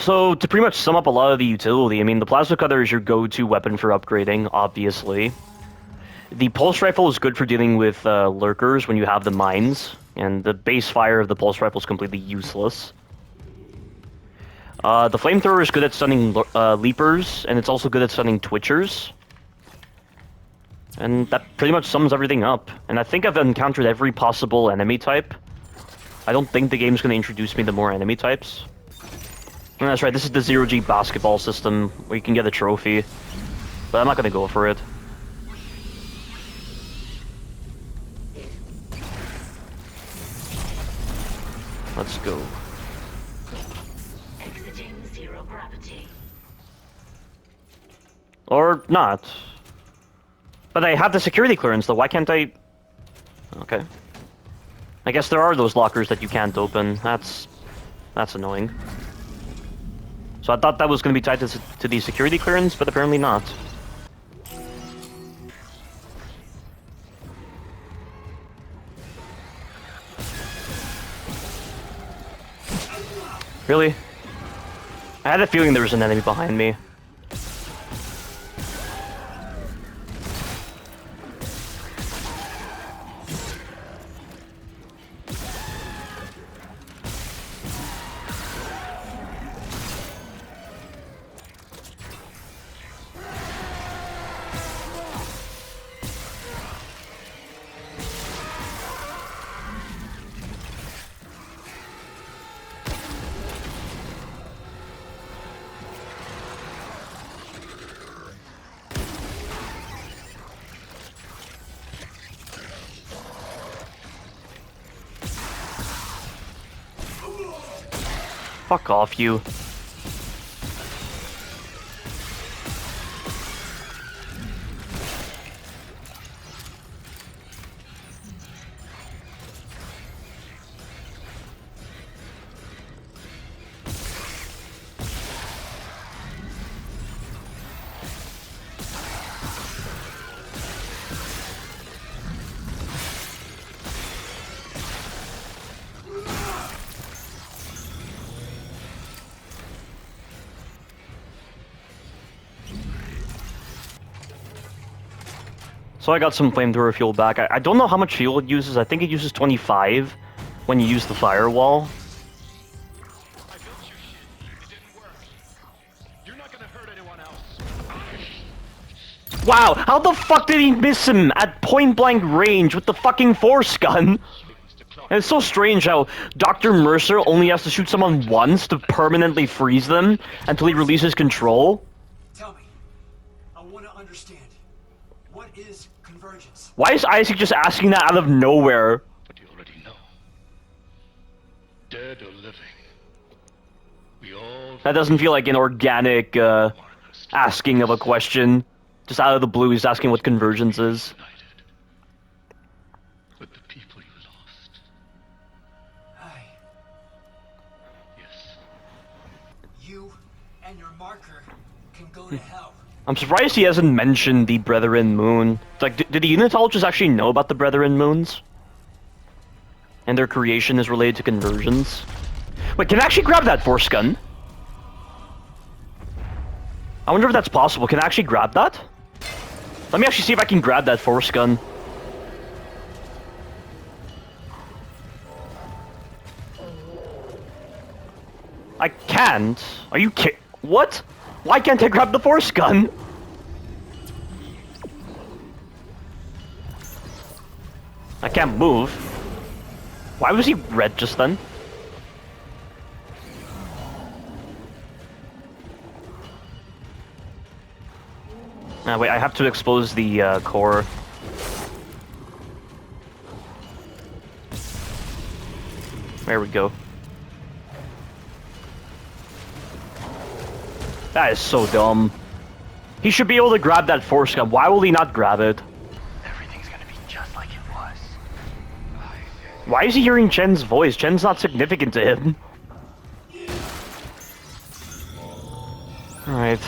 So, to pretty much sum up a lot of the utility, I mean, the plasma cutter is your go-to weapon for upgrading, obviously. The pulse rifle is good for dealing with lurkers when you have the mines, and the base fire of the pulse rifle is completely useless. The flamethrower is good at stunning leapers, and it's also good at stunning twitchers. And that pretty much sums everything up. And I think I've encountered every possible enemy type. I don't think the game's going to introduce me to more enemy types. And that's right, this is the 0G basketball system, where you can get a trophy. But I'm not going to go for it. Let's go. Exiting zero gravity. Or not. But I have the security clearance, though. Why can't I... Okay. I guess there are those lockers that you can't open. That's annoying. So I thought that was going to be tied to the security clearance, but apparently not. Really? I had a feeling there was an enemy behind me. Fuck off, you. So I got some flamethrower fuel back. I don't know how much fuel it uses. I think it uses 25 when you use the firewall. I built you shit. It didn't work. You're not gonna hurt anyone else. Wow, how the fuck did he miss him at point-blank range with the fucking force gun? And it's so strange how Dr. Mercer only has to shoot someone once to permanently freeze them until he releases control. Tell me, I want to understand. What is convergence? Why is Isaac just asking that out of nowhere? But you already know. Dead or living. We all... That doesn't feel like an organic, asking of a question. Just out of the blue, he's asking what convergence is. united with the people you lost. Yes. You and your marker can go to hell. I'm surprised he hasn't mentioned the Brethren Moon. It's like, did the Unitologists actually know about the Brethren Moons? And their creation is related to conversions? Wait, can I actually grab that force gun? I wonder if that's possible. Can I actually grab that? Let me actually see if I can grab that force gun. I can't. Are you kidding? What? Why can't I grab the force gun? I can't move. Why was he red just then? Wait, I have to expose the core. There we go. That is so dumb. He should be able to grab that force gun. Why will he not grab it? Everything's gonna be just like it was. Why is he hearing Chen's voice? Chen's not significant to him. Alright.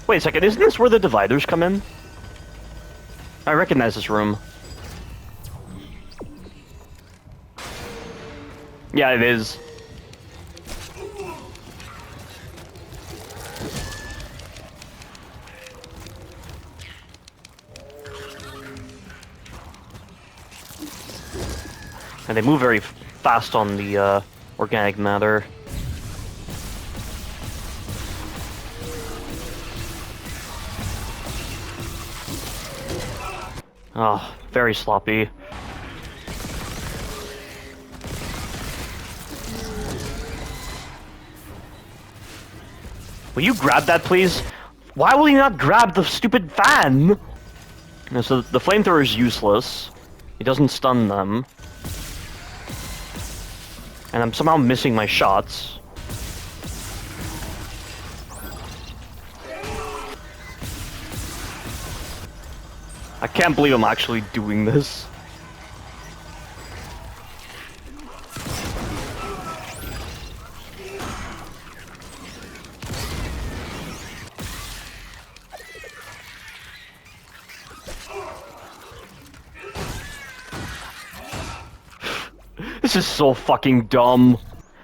Wait a second, isn't this where the dividers come in? I recognize this room. Yeah, it is. And they move very fast on the organic matter. Oh, very sloppy. Will you grab that, please? Why will you not grab the stupid fan? So the flamethrower is useless. It doesn't stun them. And I'm somehow missing my shots. I can't believe I'm actually doing this. This is so fucking dumb.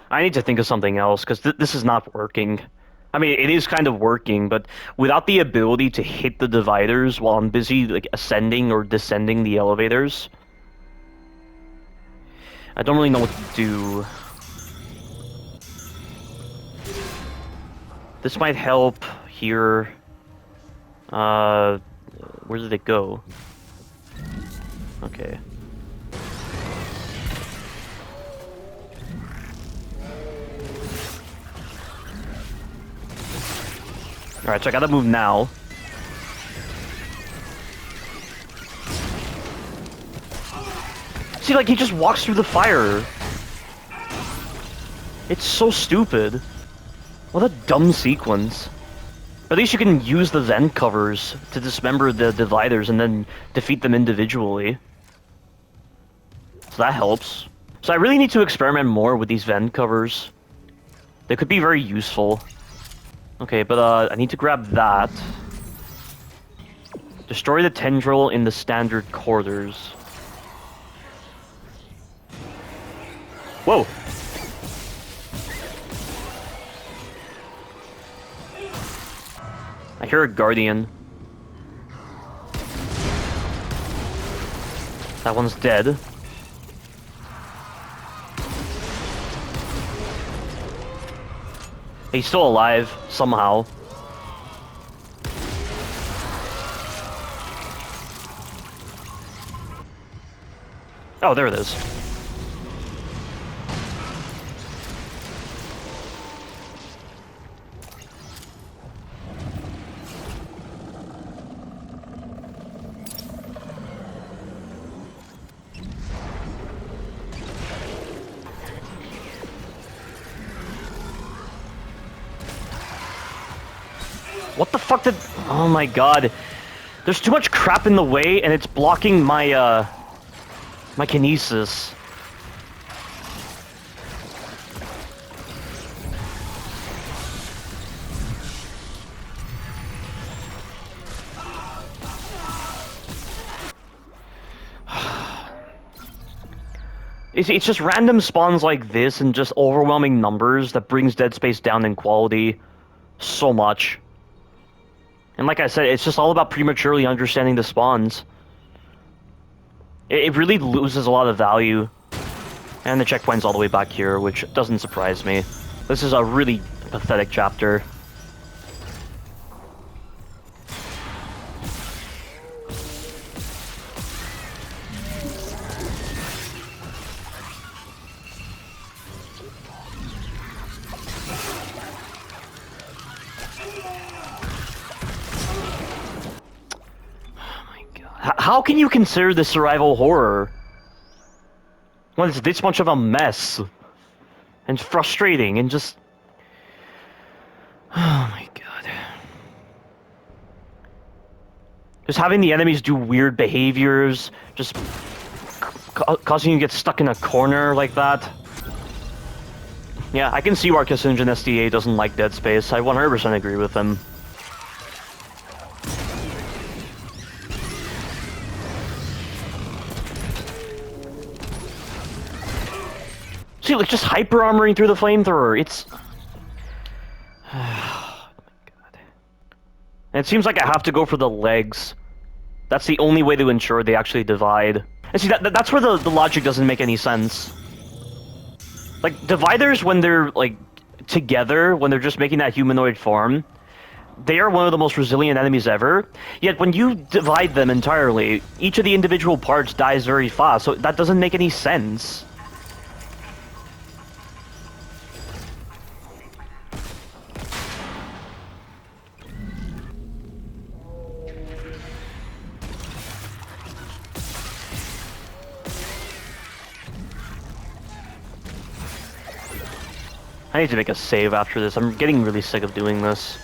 I need to think of something else, because this is not working. I mean, it is kind of working, but without the ability to hit the dividers while I'm busy, like, ascending or descending the elevators, I don't really know what to do. This might help here. Where did it go? Okay. Alright, so I gotta move now. See, like, he just walks through the fire. It's so stupid. What a dumb sequence. At least you can use the vent covers to dismember the dividers and then defeat them individually. So that helps. So I really need to experiment more with these vent covers. They could be very useful. Okay, but I need to grab that. Destroy the tendril in the standard quarters. Whoa! I hear a guardian. That one's dead. He's still alive, somehow. Oh, there it is. What the fuck did... Oh my god. There's too much crap in the way, and it's blocking my, my kinesis. It's just random spawns like this and just overwhelming numbers that brings Dead Space down in quality so much. And like I said, it's just all about prematurely understanding the spawns. It really loses a lot of value. And the checkpoint's all the way back here, which doesn't surprise me. This is a really pathetic chapter. How can you consider this survival horror when it's this much of a mess and frustrating and just... Oh my god. Just having the enemies do weird behaviors, just causing you to get stuck in a corner like that. Yeah, I can see why Kassunjin SDA doesn't like Dead Space. I 100% agree with him. See, like, just hyper-armoring through the flamethrower, it's... Oh my god. And it seems like I have to go for the legs. That's the only way to ensure they actually divide. And see, that's where the logic doesn't make any sense. Like, dividers, when they're, like, together, when they're just making that humanoid form, they are one of the most resilient enemies ever. Yet when you divide them entirely, each of the individual parts dies very fast, so that doesn't make any sense. I need to make a save after this. I'm getting really sick of doing this.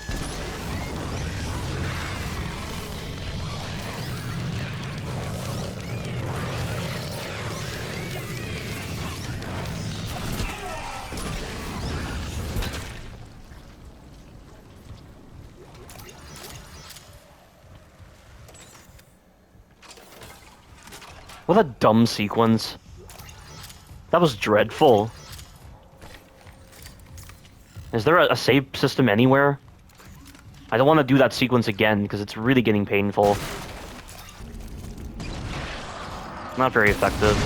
What a dumb sequence. That was dreadful. Is there a save system anywhere? I don't want to do that sequence again, because it's really getting painful. Not very effective.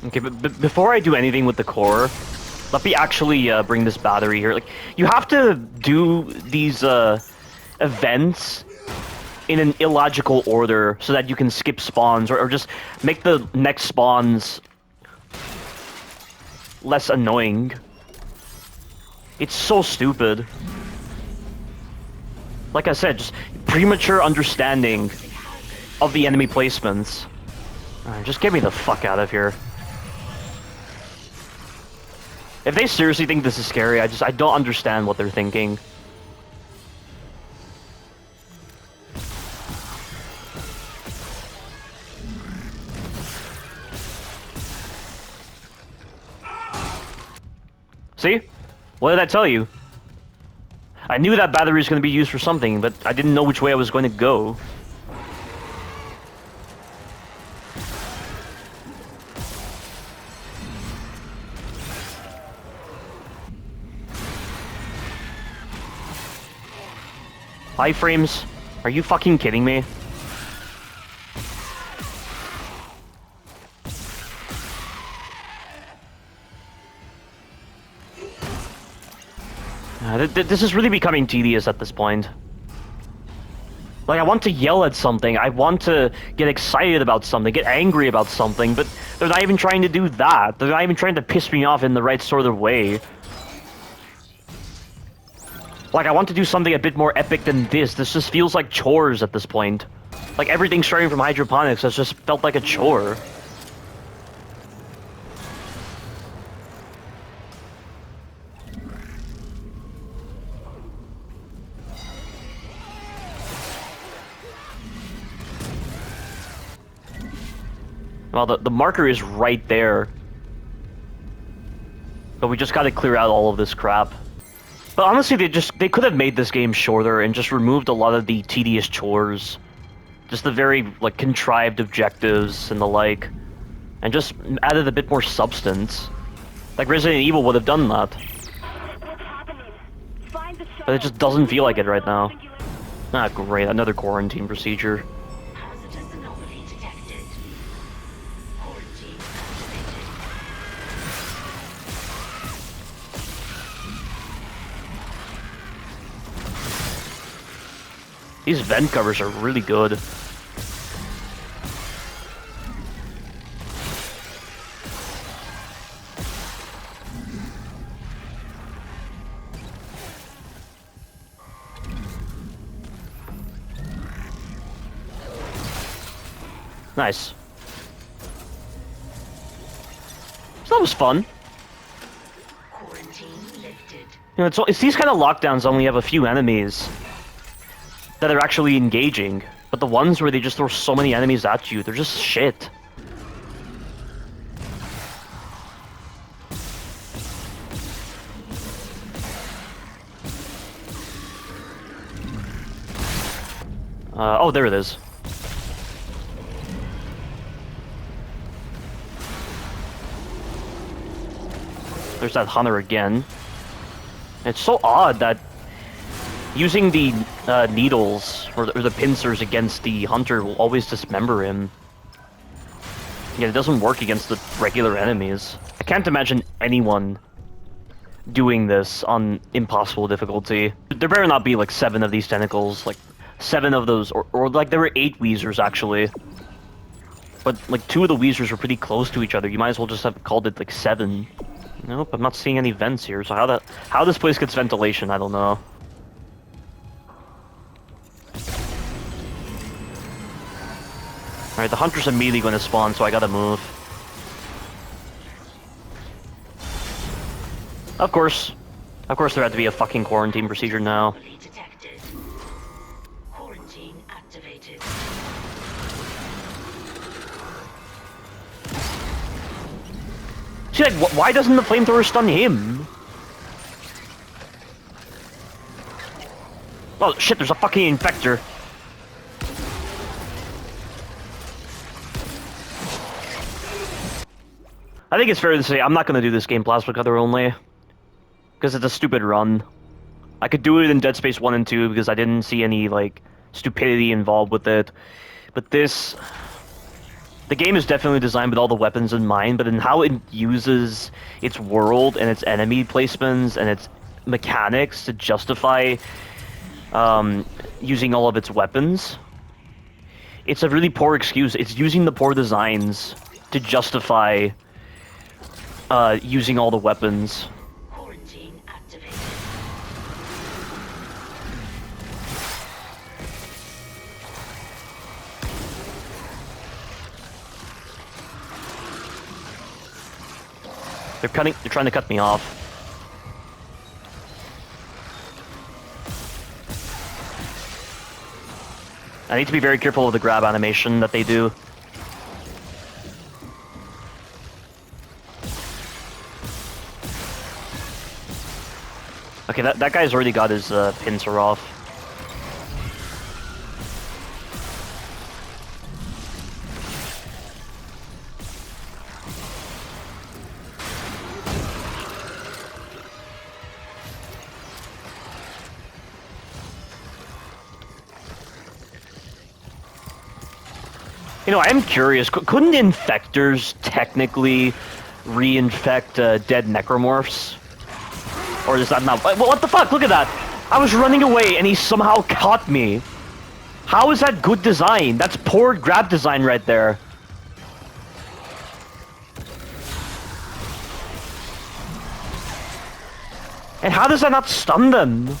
Okay, but before I do anything with the core, let me actually bring this battery here. Like, you have to do these events in an illogical order so that you can skip spawns, or just make the next spawns less annoying. It's so stupid. Like I said, just premature understanding of the enemy placements. Just get me the fuck out of here. If they seriously think this is scary, I don't understand what they're thinking. See? What did I tell you? I knew that battery was going to be used for something, but I didn't know which way I was going to go. Iframes? Are you fucking kidding me? This is really becoming tedious at this point. Like, I want to yell at something, I want to get excited about something, get angry about something, but they're not even trying to do that. They're not even trying to piss me off in the right sort of way. Like, I want to do something a bit more epic than this. This just feels like chores at this point. Like, everything starting from hydroponics has just felt like a chore. Well, the marker is right there. But we just gotta clear out all of this crap. But honestly, they could have made this game shorter and just removed a lot of the tedious chores. Just the very, like, contrived objectives and the like. And just added a bit more substance. Like Resident Evil would have done that. But it just doesn't feel like it right now. Ah, great, another quarantine procedure. Hazardous anomaly detected. Quarantine activated. These vent covers are really good. Nice. So that was fun. Quarantine lifted. You know, it's these kind of lockdowns only have a few enemies that are actually engaging, but the ones where they just throw so many enemies at you, they're just shit. Oh, there it is. There's that hunter again. It's so odd that using the needles or the pincers against the hunter will always dismember him. Yeah, it doesn't work against the regular enemies. I can't imagine anyone doing this on impossible difficulty. There better not be like 7 of these tentacles, like 7 of those, or like there were 8 Weezers actually. But like 2 of the Weezers were pretty close to each other. You might as well just have called it like 7. Nope, I'm not seeing any vents here, so how this place gets ventilation, I don't know. Alright, the hunter's immediately going to spawn, so I gotta move. Of course there had to be a fucking quarantine procedure now. Anomaly detected. Quarantine activated. See, like, why doesn't the flamethrower stun him? Oh shit, there's a fucking infector. I think it's fair to say I'm not gonna do this game plasma cutter only. Because it's a stupid run. I could do it in Dead Space 1 and 2 because I didn't see any, like, stupidity involved with it. But this... The game is definitely designed with all the weapons in mind, but in how it uses its world and its enemy placements and its mechanics to justify using all of its weapons, it's a really poor excuse. It's using the poor designs to justify using all the weapons. Quarantine activated. They're trying to cut me off. I need to be very careful of the grab animation that they do. Okay, that guy's already got his pincer off. You know, I'm curious, couldn't infectors technically reinfect dead necromorphs? Or is that not... What the fuck? Look at that! I was running away and he somehow caught me! How is that good design? That's poor grab design right there. And how does that not stun them?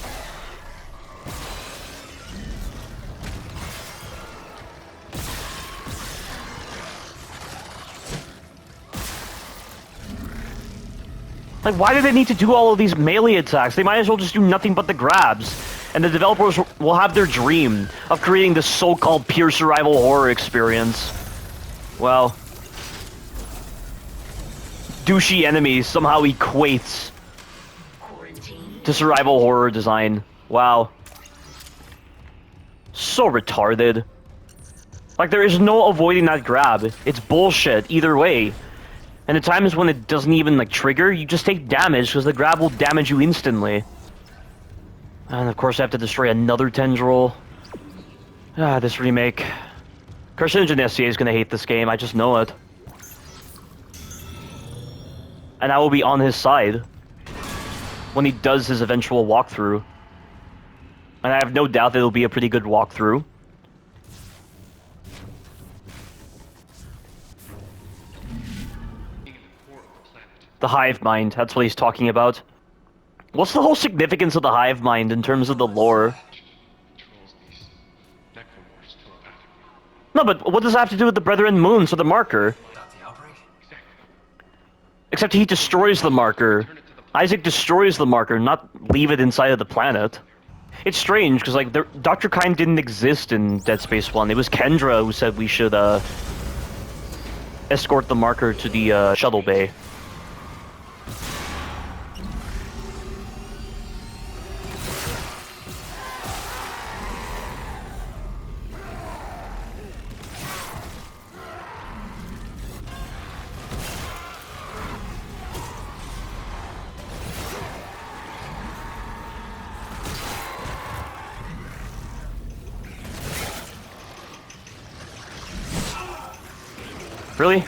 Like, why do they need to do all of these melee attacks? They might as well just do nothing but the grabs. And the developers will have their dream of creating this so-called pure survival horror experience. Well, douchey enemies somehow equates to survival horror design. Wow. So retarded. Like, there is no avoiding that grab. It's bullshit either way. And the times when it doesn't even, like, trigger, you just take damage, because the grab will damage you instantly. And of course I have to destroy another tendril. Ah, this remake. Carcinogen SCA is gonna hate this game, I just know it. And I will be on his side when he does his eventual walkthrough. And I have no doubt that it'll be a pretty good walkthrough. The hive mind, that's what he's talking about. What's the whole significance of the hive mind in terms of the lore? No, but what does that have to do with the Brethren Moons or the marker? Except he destroys the marker. Isaac destroys the marker, not leave it inside of the planet. It's strange, because like Dr. Kyne didn't exist in Dead Space 1. It was Kendra who said we should escort the marker to the shuttle bay. Really?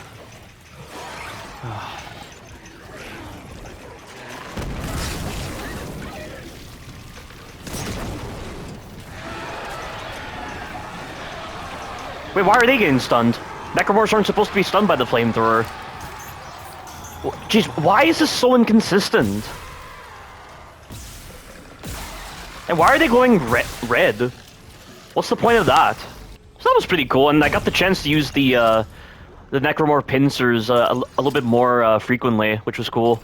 Wait, why are they getting stunned? Necromorphs aren't supposed to be stunned by the flamethrower. Jeez, why is this so inconsistent? And why are they glowing red? What's the point of that? So that was pretty cool, and I got the chance to use the Necromorph pincers a little bit more frequently, which was cool.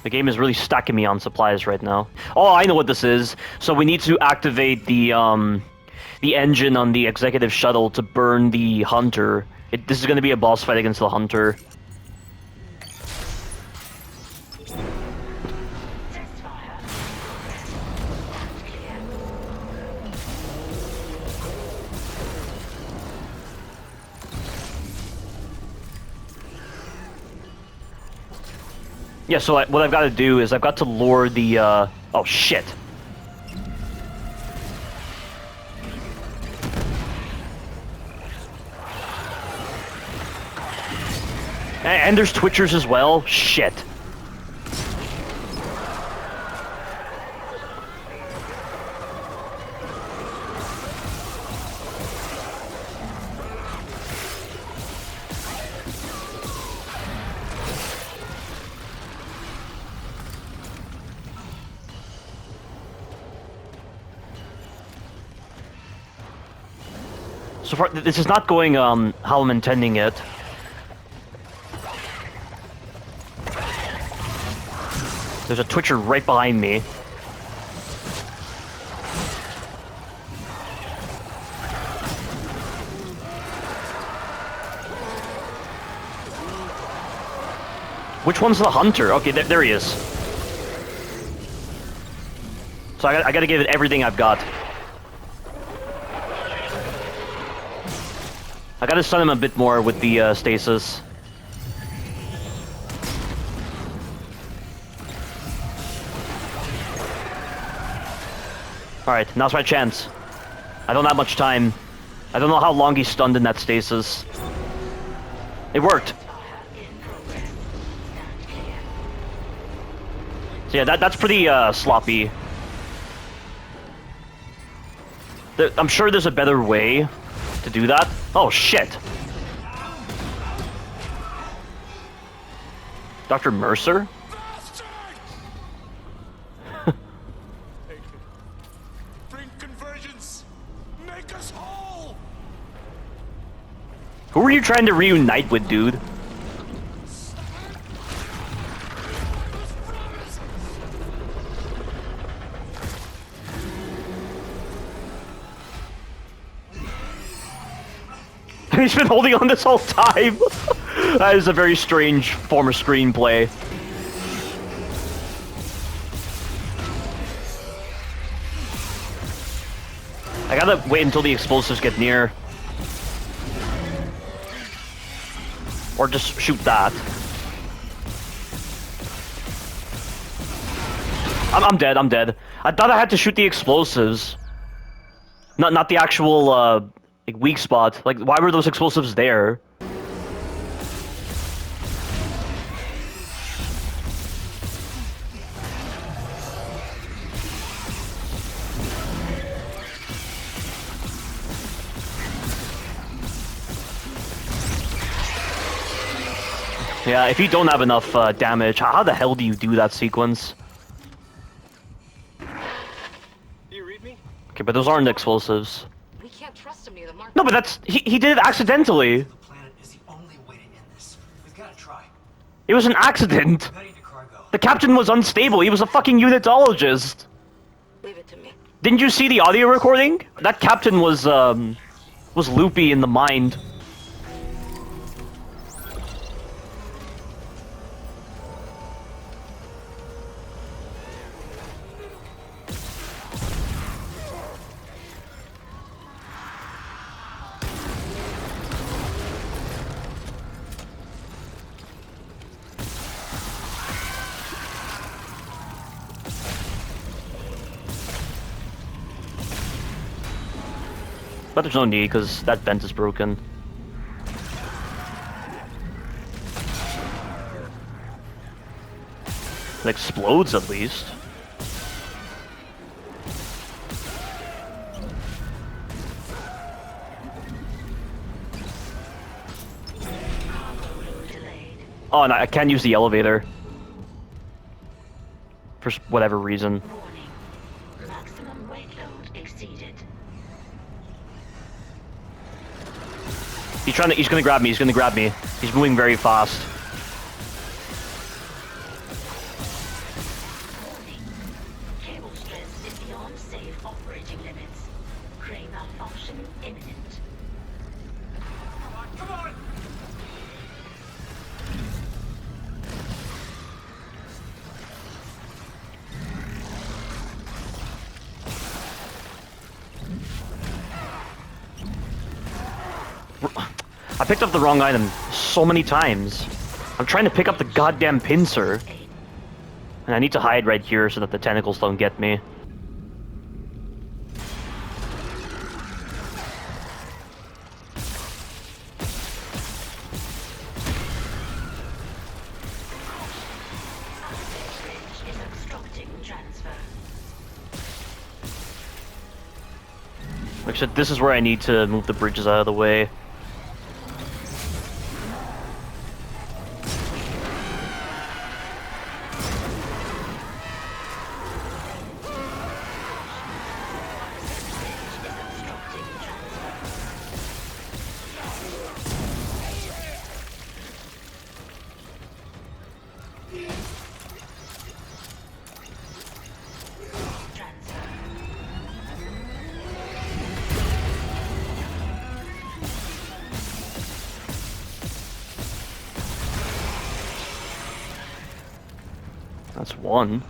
The game is really stacking me on supplies right now. Oh, I know what this is. So we need to activate the engine on the executive shuttle to burn the hunter. This is going to be a boss fight against the hunter. Yeah, so what I've got to do is I've got to lure the, oh shit. And there's Twitchers as well? Shit. So far, this is not going how I'm intending it. There's a Twitcher right behind me. Which one's the hunter? Okay, there he is. So I gotta give it everything I've got. I gotta stun him a bit more with the stasis. Alright, now's my chance. I don't have much time. I don't know how long he's stunned in that stasis. It worked. So yeah, that's pretty sloppy. I'm sure there's a better way to do that. Oh shit! Dr. Mercer? Bring convergence. Make us whole. Who were you trying to reunite with, dude? He's been holding on this whole time. That is a very strange form of screenplay. I gotta wait until the explosives get near. Or just shoot that. I'm dead, I'm dead. I thought I had to shoot the explosives. Not the actual, like, weak spot. Like, why were those explosives there? Yeah, if you don't have enough damage, how the hell do you do that sequence? Do you read me? Okay, but those aren't explosives. We can't trust him near the market. No, but that's... He did it accidentally. The planet is the only way to end this. We've got to try. It was an accident. Heading to cargo. The captain was unstable. He was a fucking unitologist. Leave it to me. Didn't you see the audio recording? That captain was loopy in the mind. But there's no need, because that vent is broken. It explodes at least. Oh, and I can't use the elevator. For whatever reason. Warning. Maximum weight load exceeded. He's gonna grab me, he's gonna grab me. He's moving very fast. Warning. Cable stress is beyond safe operating limits. Crane malfunction imminent. Come on! I picked up the wrong item so many times. I'm trying to pick up the goddamn pincer. And I need to hide right here so that the tentacles don't get me. Bridge is obstructing transfer. Like I said, this is where I need to move the bridges out of the way. That's one.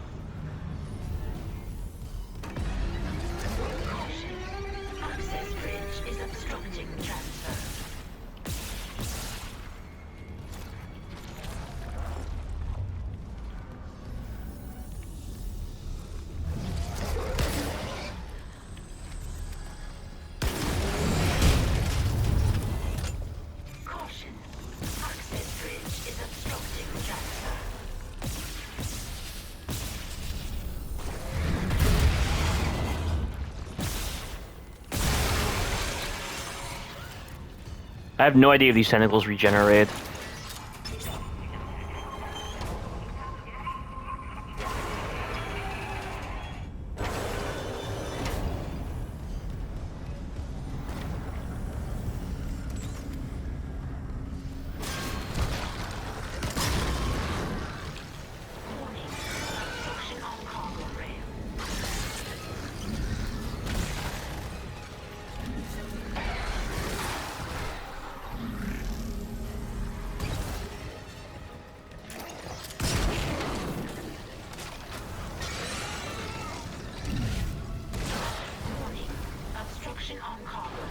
Access bridge is obstructing transfer. Caution. Access bridge is obstructing transfer. I have no idea if these tentacles regenerate. Warning. Obstruction on cargo rail. Warning. Obstruction on cargo rail.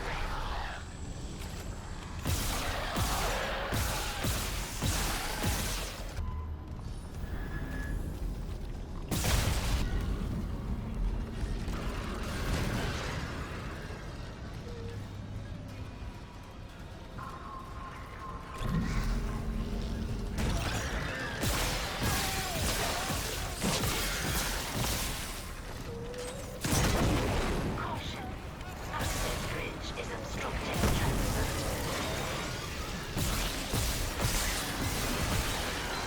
Caution. Access bridge is obstructing transfer.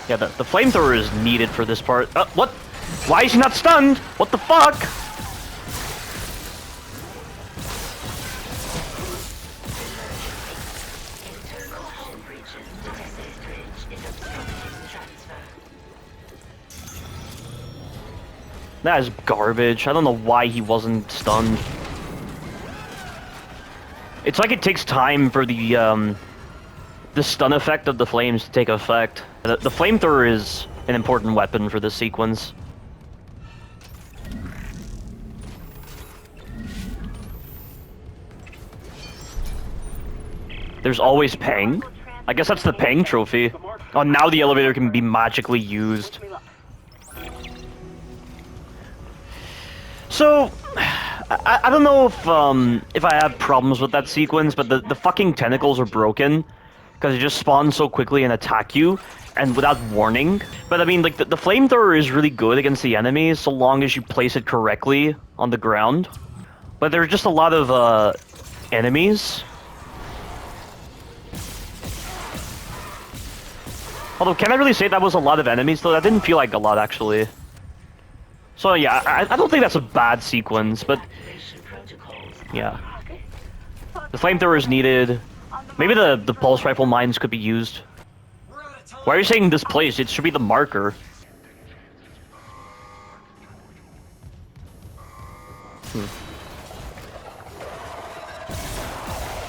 Yeah, the flamethrower is needed for this part. What? Why is he not stunned? What the fuck? Caution breaches. Access bridge is obstructing transfer. That is garbage. I don't know why he wasn't stunned. It's like it takes time for the stun effect of the flames to take effect. The flamethrower is an important weapon for this sequence. There's always Peng. I guess that's the Peng trophy. Oh, now the elevator can be magically used. So, I don't know if I have problems with that sequence, but the fucking tentacles are broken. because it just spawns so quickly and attack you, and without warning. But I mean, like, the flamethrower is really good against the enemies, so long as you place it correctly on the ground. But there's just a lot of, enemies. Although, can I really say that was a lot of enemies, though? That didn't feel like a lot, actually. So yeah, I don't think that's a bad sequence, but... yeah. The flamethrower is needed. Maybe the pulse rifle mines could be used. We're out of time. Why are you saying this place? It should be the marker.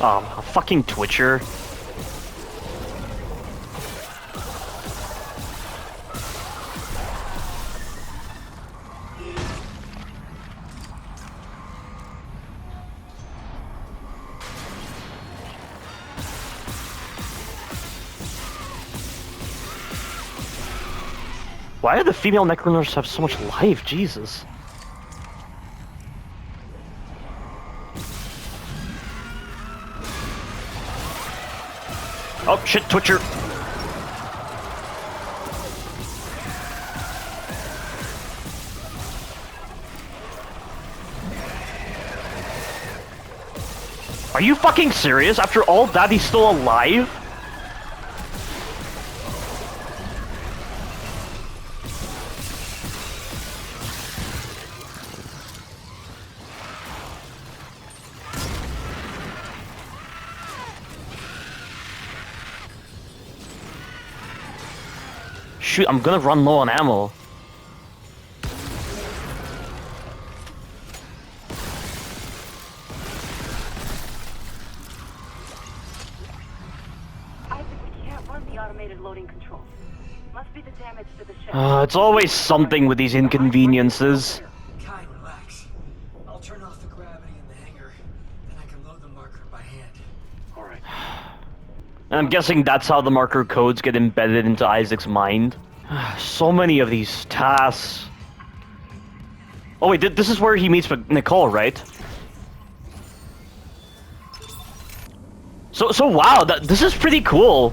Oh, a fucking Twitcher. Why do the female Necroners have so much life? Jesus. Oh, shit, Twitcher. Are you fucking serious? After all that, he's still alive? Shoot, I'm gonna run low on ammo. Isaac, we can't run the automated loading controls. Must be the damage to the ship. It's always something with these inconveniences. Kai, relax. I'll turn off the gravity in the hangar, then I can load the marker by hand. All right. And I'm guessing that's how the marker codes get embedded into Isaac's mind. So many of these tasks. Oh wait, this is where he meets Nicole, right? So wow, this is pretty cool.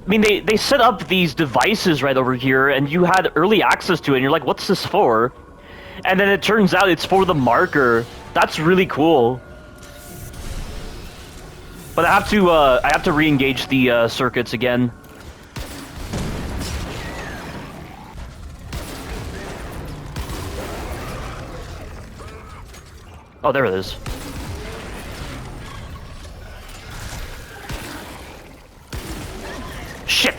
I mean, they set up these devices right over here, and you had early access to it, and you're like, what's this for? And then it turns out it's for the marker. That's really cool. But I have to re-engage the circuits again. Oh, there it is. Shit!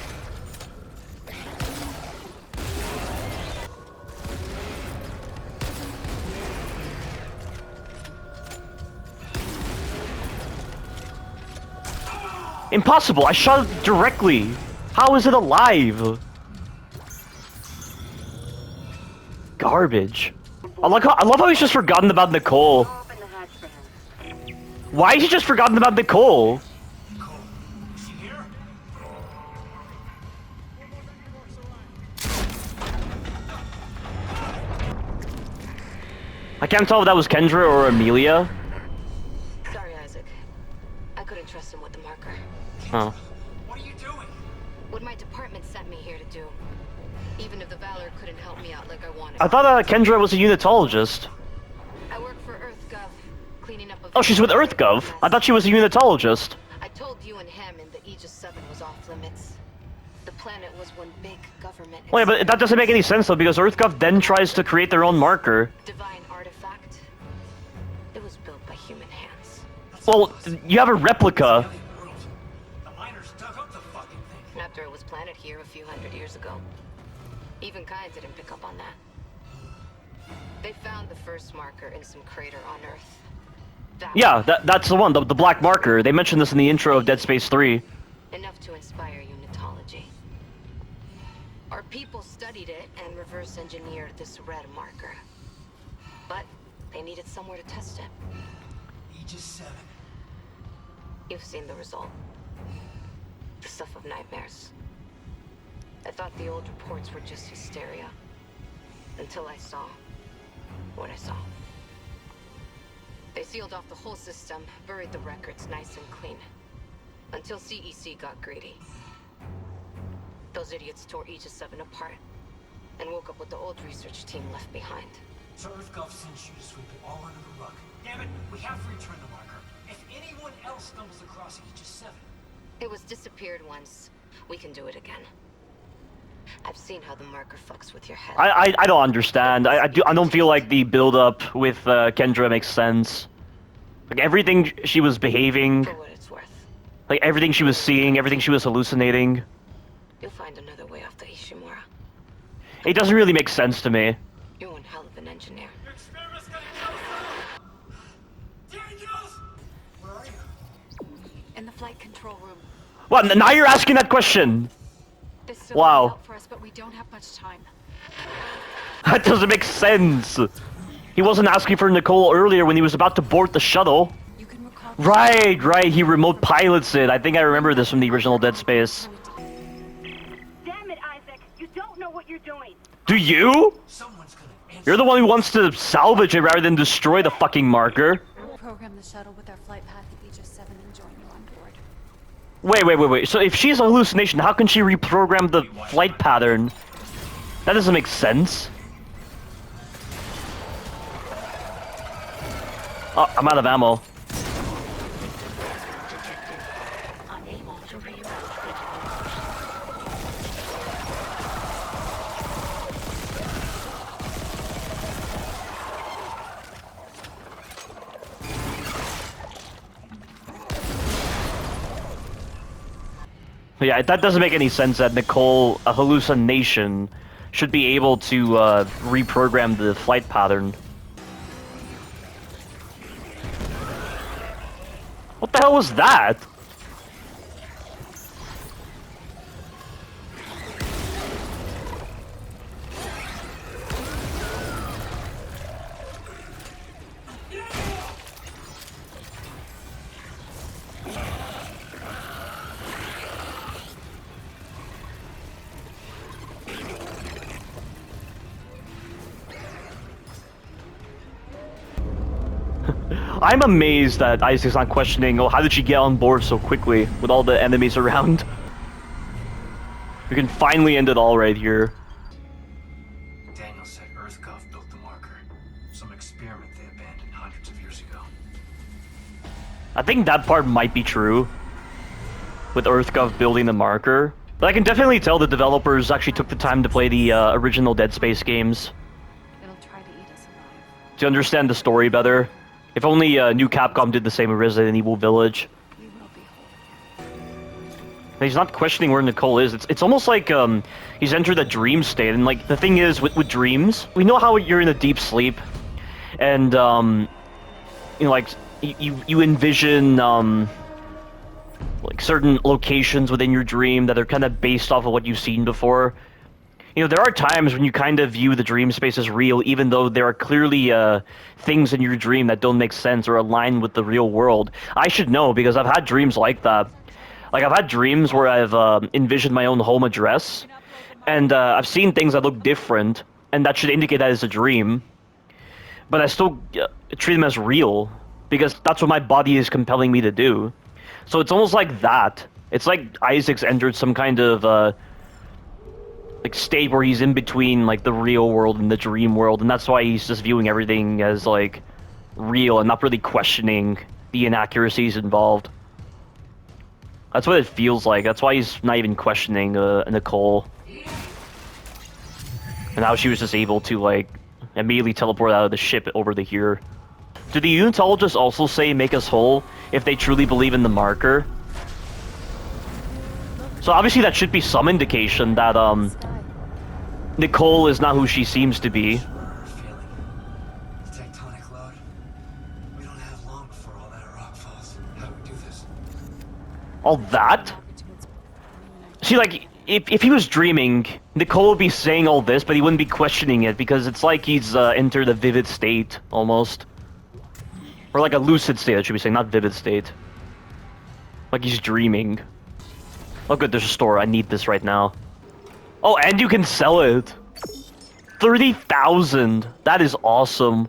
Impossible! I shot it directly! How is it alive? Garbage. I love how he's just forgotten about Nicole. Open the hatch for him. Why is he just forgotten about Nicole? Nicole, is she here? I can't tell if that was Kendra or Amelia. Sorry, Isaac. I couldn't trust him with the marker. Oh. What are you doing? What my department sent me here to do. Even if the Valor couldn't help me out like I wanted. I thought Kendra was a unitologist. I work for EarthGov, cleaning up a... Oh, she's with EarthGov? I thought she was a unitologist. I told you and Hammond that Aegis 7 was off limits. The planet was one big government... Wait, but that doesn't make any sense though, because EarthGov then tries to create their own marker. Divine artifact. It was built by human hands. Well, you have a replica. Alien world. The miners dug up the fucking thing. After it was planted here a few hundred years ago. Even Kai didn't pick up on that. They found the first marker in some crater on Earth. Yeah, that's the one, the black marker. They mentioned this in the intro of Dead Space 3. Enough to inspire unitology. Our people studied it and reverse engineered this red marker. But they needed somewhere to test it. Aegis 7. You've seen the result. The stuff of nightmares. I thought the old reports were just hysteria. Until I saw what I saw. They sealed off the whole system, buried the records nice and clean. Until CEC got greedy. Those idiots tore Aegis 7 apart and woke up with the old research team left behind. So EarthGov sends you to sweep it all under the rug. Damn it, we have to return the marker. If anyone else stumbles across Aegis 7. It was disappeared once. We can do it again. I've seen how the marker fucks with your head. I don't understand. I don't feel like the build-up with Kendra makes sense. Like, everything she was behaving, For what it's worth, like, everything she was seeing, everything she was hallucinating, you'll find another way off the Ishimura. it doesn't really make sense to me. You're one hell of an engineer. Your experiment's gonna kill us all! Daniels! Where are you? In the flight control room. What, now you're asking that question? This still Wow. will help for us, but we don't have much time. That doesn't make sense. He wasn't asking for Nicole earlier when he was about to board the shuttle. You can recall. Right, he remote pilots it. I think I remember this from the original Dead Space. Damn it, Isaac. You don't know what you're doing. Do you? Someone's gonna answer. You're the one who wants to salvage it rather than destroy the fucking marker. Program the shuttle with our flight path to Aegis 7 and join you on board. Wait. So if she's a hallucination, how can she reprogram the flight pattern? That doesn't make sense. Oh, I'm out of ammo. Unable to reroute. Yeah, that doesn't make any sense that Nicole, a hallucination, should be able to reprogram the flight pattern. What the hell was that? I'm amazed that Isaac's not questioning, oh, how did she get on board so quickly with all the enemies around? We can finally end it all right here. Daniel said EarthGov built the marker. Some experiment they abandoned hundreds of years ago. I think that part might be true, with EarthGov building the marker. But I can definitely tell the developers actually took the time to play the original Dead Space games It'll try to eat us alive. to understand the story better. If only new Capcom did the same with Resident Evil Village. We will be whole again. He's not questioning where Nicole is. It's almost like he's entered a dream state. And like the thing is with dreams, we know how you're in a deep sleep, and you know, like you envision like certain locations within your dream that are kind of based off of what you've seen before. You know, there are times when you kind of view the dream space as real, even though there are clearly things in your dream that don't make sense or align with the real world. I should know because I've had dreams like that. Like, I've had dreams where I've envisioned my own home address, and I've seen things that look different, and that should indicate that it's a dream. But I still treat them as real, because that's what my body is compelling me to do. So it's almost like that. It's like Isaac's entered some kind of like state where he's in between like the real world and the dream world, and that's why he's just viewing everything as like real and not really questioning the inaccuracies involved. That's what it feels like. That's why he's not even questioning Nicole. And how she was just able to like immediately teleport out of the ship over to here. Do the unitologists also say make us whole if they truly believe in the marker? So obviously that should be some indication that Nicole is not who she seems to be. We're feeling the tectonic load. We don't have long before all that rock falls. How do we do this? All that? See, like, if he was dreaming, Nicole would be saying all this, but he wouldn't be questioning it, because it's like he's entered a vivid state, almost. Or like a lucid state, I should be saying, not vivid state. Like he's dreaming. Oh good, there's a store, I need this right now. Oh, and you can sell it! 30,000! That is awesome.